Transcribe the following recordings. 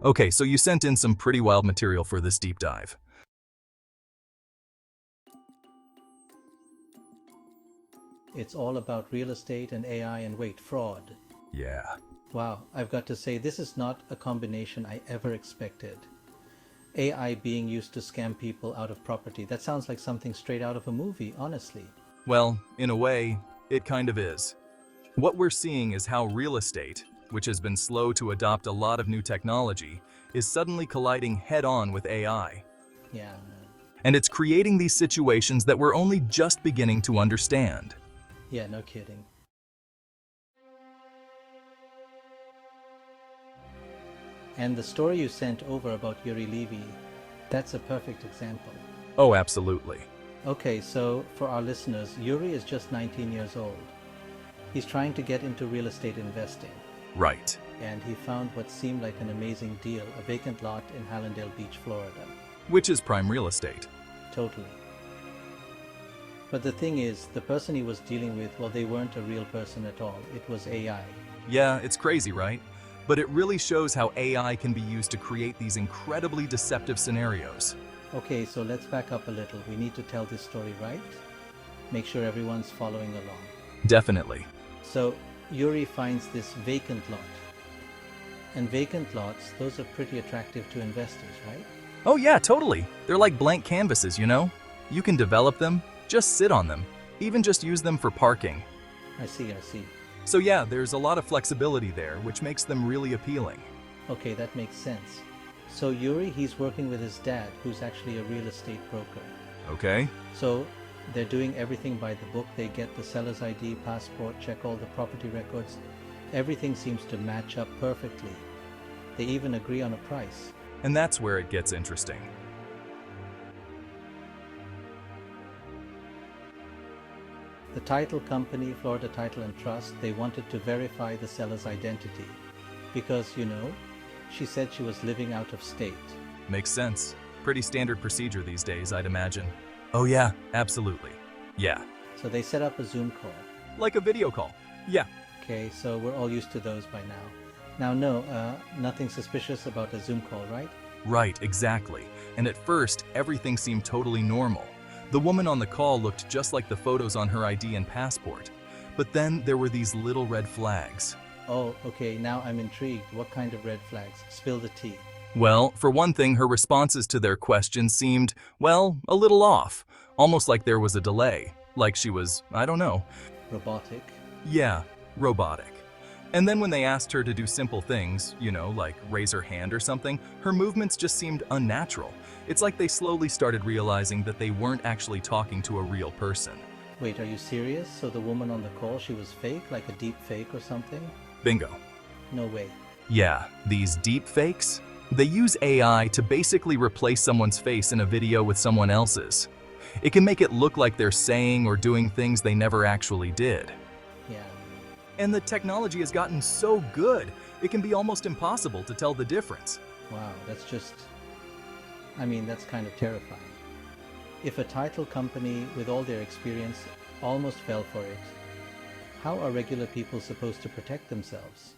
Okay, so you sent in some pretty wild material for this deep dive. It's all about real estate and AI and wait, fraud. Yeah. Wow, I've got to say, this is not a combination I ever expected. AI being used to scam people out of property. That sounds like something straight out of a movie, honestly. Well, in a way, it kind of is. What we're seeing is how real estate, which has been slow to adopt a lot of new technology, is suddenly colliding head-on with AI. Yeah. And it's creating these situations that we're only just beginning to understand. Yeah, no kidding. And the story you sent over about Yuri Levy, that's a perfect example. Oh, absolutely. Okay, so for our listeners, Yuri is just 19 years old. He's trying to get into real estate investing. Right. And he found what seemed like an amazing deal, a vacant lot in Hallandale Beach, Florida. Which is prime real estate. Totally. But the thing is, the person he was dealing with, well, they weren't a real person at all. It was AI. Yeah, it's crazy, right? But it really shows how AI can be used to create these incredibly deceptive scenarios. Okay, so let's back up a little. We need to tell this story right. Make sure everyone's following along. Definitely. So Yuri finds this vacant lot. And vacant lots, those are pretty attractive to investors, right? Oh yeah, totally. They're like blank canvases, you know? You can develop them, just sit on them, even just use them for parking. I see. So yeah, there's a lot of flexibility there, which makes them really appealing. Okay, that makes sense. So Yuri, he's working with his dad, who's actually a real estate broker. Okay. So they're doing everything by the book. They get the seller's ID, passport, check all the property records. Everything seems to match up perfectly. They even agree on a price. And that's where it gets interesting. The title company, Florida Title and Trust, they wanted to verify the seller's identity because, you know, she said she was living out of state. Makes sense. Pretty standard procedure these days, I'd imagine. Oh yeah, absolutely. Yeah. So they set up a Zoom call. Like a video call. Yeah. Okay, so we're all used to those by now. Now, no, nothing suspicious about a Zoom call, right? Right, exactly. And at first, everything seemed totally normal. The woman on the call looked just like the photos on her ID and passport. But then there were these little red flags. Oh, okay, now I'm intrigued. What kind of red flags? Spill the tea. Well, for one thing, her responses to their questions seemed, well, a little off. Almost like there was a delay. Like she was, I don't know. Robotic. Yeah, robotic. And then when they asked her to do simple things, you know, like raise her hand or something, her movements just seemed unnatural. It's like they slowly started realizing that they weren't actually talking to a real person. Wait, are you serious? So the woman on the call, she was fake, like a deep fake or something? Bingo. No way. Yeah, these deep fakes? They use AI to basically replace someone's face in a video with someone else's. It can make it look like they're saying or doing things they never actually did. Yeah. And the technology has gotten so good, it can be almost impossible to tell the difference. Wow, that's just... I mean, that's kind of terrifying. If a title company with all their experience almost fell for it, how are regular people supposed to protect themselves?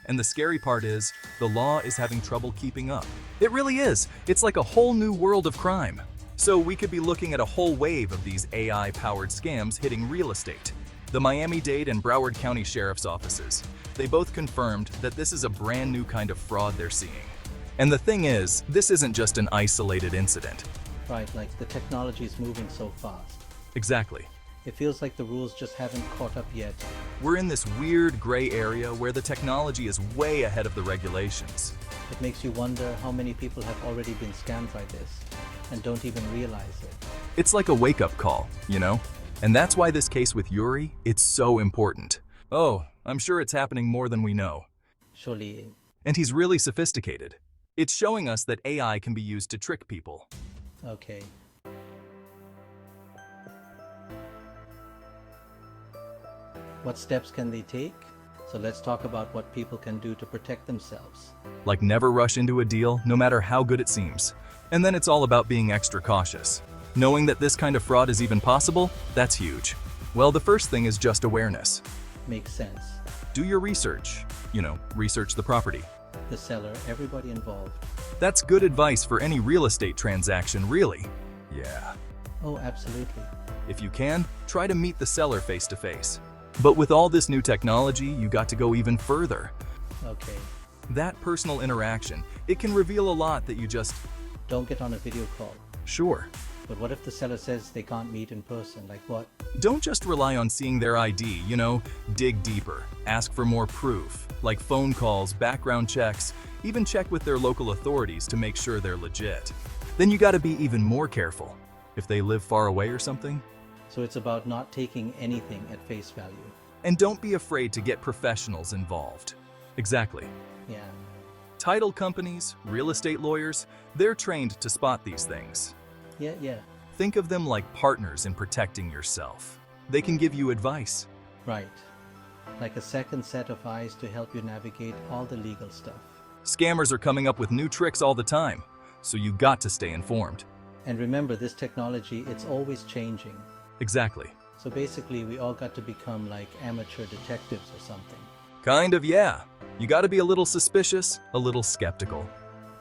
And the scary part is, the law is having trouble keeping up. It really is. It's like a whole new world of crime. So we could be looking at a whole wave of these AI-powered scams hitting real estate. The Miami-Dade and Broward County Sheriff's offices, they both confirmed that this is a brand new kind of fraud they're seeing. And the thing is, this isn't just an isolated incident. Right, like the technology is moving so fast. Exactly. It feels like the rules just haven't caught up yet. We're in this weird gray area where the technology is way ahead of the regulations. It makes you wonder how many people have already been scammed by this and don't even realize it. It's like a wake-up call, you know? And that's why this case with Yuri, it's so important. Oh, I'm sure it's happening more than we know. Surely. And he's really sophisticated. It's showing us that AI can be used to trick people. Okay. What steps can they take? So let's talk about what people can do to protect themselves. Like never rush into a deal, no matter how good it seems. And then it's all about being extra cautious. Knowing that this kind of fraud is even possible, that's huge. Well, the first thing is just awareness. Makes sense. Do your research. Research the property. The seller, everybody involved. That's good advice for any real estate transaction, really. Yeah. Oh, absolutely. If you can, try to meet the seller face to face. But with all this new technology, you got to go even further. Okay. That personal interaction, it can reveal a lot that you just... Don't get on a video call. Sure. But what if the seller says they can't meet in person? Like what? Don't just rely on seeing their ID, dig deeper. Ask for more proof, like phone calls, background checks, even check with their local authorities to make sure they're legit. Then you gotta be even more careful. If they live far away or something. So it's about not taking anything at face value. And don't be afraid to get professionals involved. Exactly. Yeah. Title companies, real estate lawyers, they're trained to spot these things. Yeah. Think of them like partners in protecting yourself. They can give you advice. Right. Like a second set of eyes to help you navigate all the legal stuff. Scammers are coming up with new tricks all the time, so you got to stay informed. And remember, this technology, it's always changing. Exactly. So basically, we all got to become like amateur detectives or something. Kind of, yeah. You got to be a little suspicious, a little skeptical.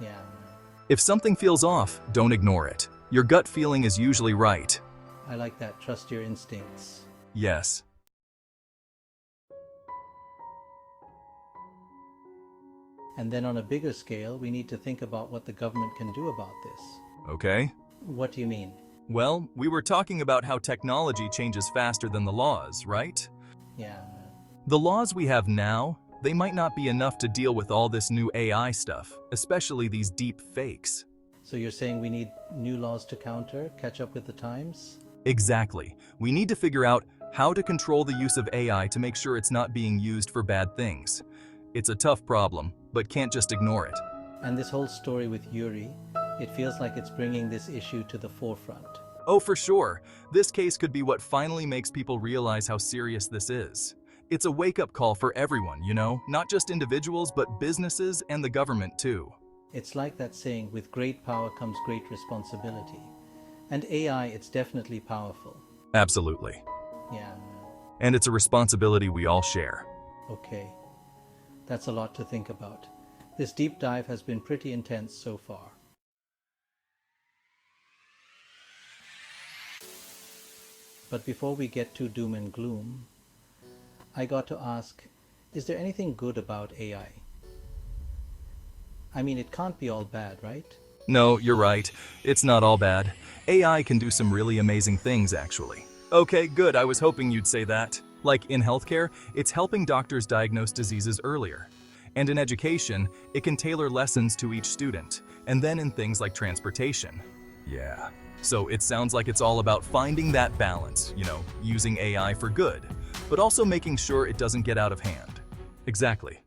Yeah. If something feels off, don't ignore it. Your gut feeling is usually right. I like that. Trust your instincts. Yes. And then on a bigger scale, we need to think about what the government can do about this. Okay. What do you mean? Well, we were talking about how technology changes faster than the laws, right? Yeah. The laws we have now, they might not be enough to deal with all this new AI stuff, especially these deep fakes. So you're saying we need new laws to catch up with the times? Exactly. We need to figure out how to control the use of AI to make sure it's not being used for bad things. It's a tough problem, but can't just ignore it. And this whole story with Yuri, it feels like it's bringing this issue to the forefront. Oh, for sure. This case could be what finally makes people realize how serious this is. It's a wake-up call for everyone, not just individuals, but businesses and the government too. It's like that saying, with great power comes great responsibility. And AI, it's definitely powerful. Absolutely. Yeah. And it's a responsibility we all share. Okay. That's a lot to think about. This deep dive has been pretty intense so far. But before we get to doom and gloom, I got to ask, is there anything good about AI? I mean, it can't be all bad, right? No, you're right. It's not all bad. AI can do some really amazing things, actually. Okay, good. I was hoping you'd say that. Like in healthcare, it's helping doctors diagnose diseases earlier. And in education, it can tailor lessons to each student. And then in things like transportation. Yeah. So it sounds like it's all about finding that balance, using AI for good, but also making sure it doesn't get out of hand. Exactly.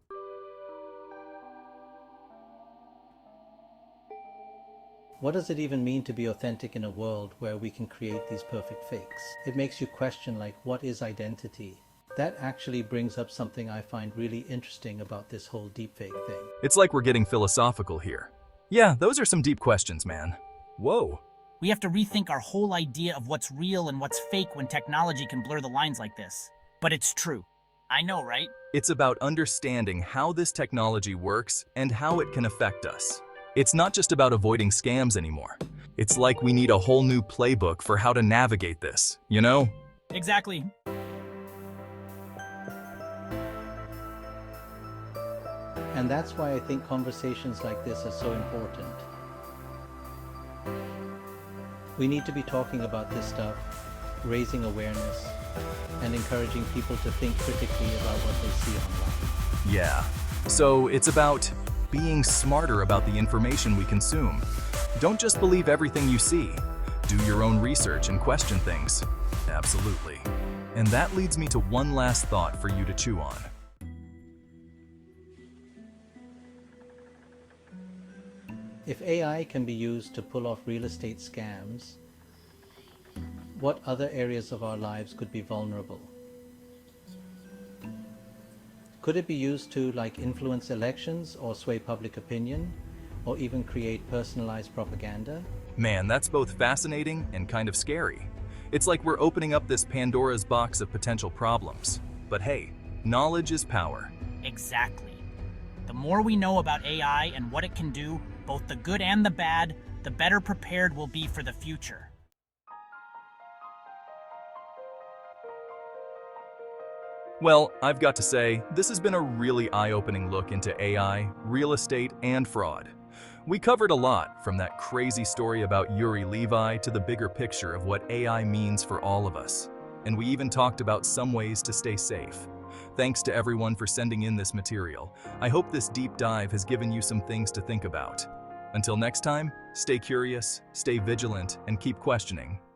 What does it even mean to be authentic in a world where we can create these perfect fakes? It makes you question, like, what is identity? That actually brings up something I find really interesting about this whole deepfake thing. It's like we're getting philosophical here. Yeah, those are some deep questions, man. Whoa. We have to rethink our whole idea of what's real and what's fake when technology can blur the lines like this. But it's true. I know, right? It's about understanding how this technology works and how it can affect us. It's not just about avoiding scams anymore. It's like we need a whole new playbook for how to navigate this, Exactly. And that's why I think conversations like this are so important. We need to be talking about this stuff, raising awareness, and encouraging people to think critically about what they see online. Yeah. So it's about being smarter about the information we consume. Don't just believe everything you see. Do your own research and question things. Absolutely. And that leads me to one last thought for you to chew on. If AI can be used to pull off real estate scams, what other areas of our lives could be vulnerable? Could it be used to influence elections or sway public opinion, or even create personalized propaganda? Man, that's both fascinating and kind of scary. It's like we're opening up this Pandora's box of potential problems. But hey, Knowledge is power. Exactly. The more we know about AI and what it can do, both the good and the bad, the better prepared we'll be for the future. Well, I've got to say, this has been a really eye-opening look into AI, real estate, and fraud. We covered a lot, from that crazy story about Yuri Levi to the bigger picture of what AI means for all of us. And we even talked about some ways to stay safe. Thanks to everyone for sending in this material. I hope this deep dive has given you some things to think about. Until next time, stay curious, stay vigilant, and keep questioning.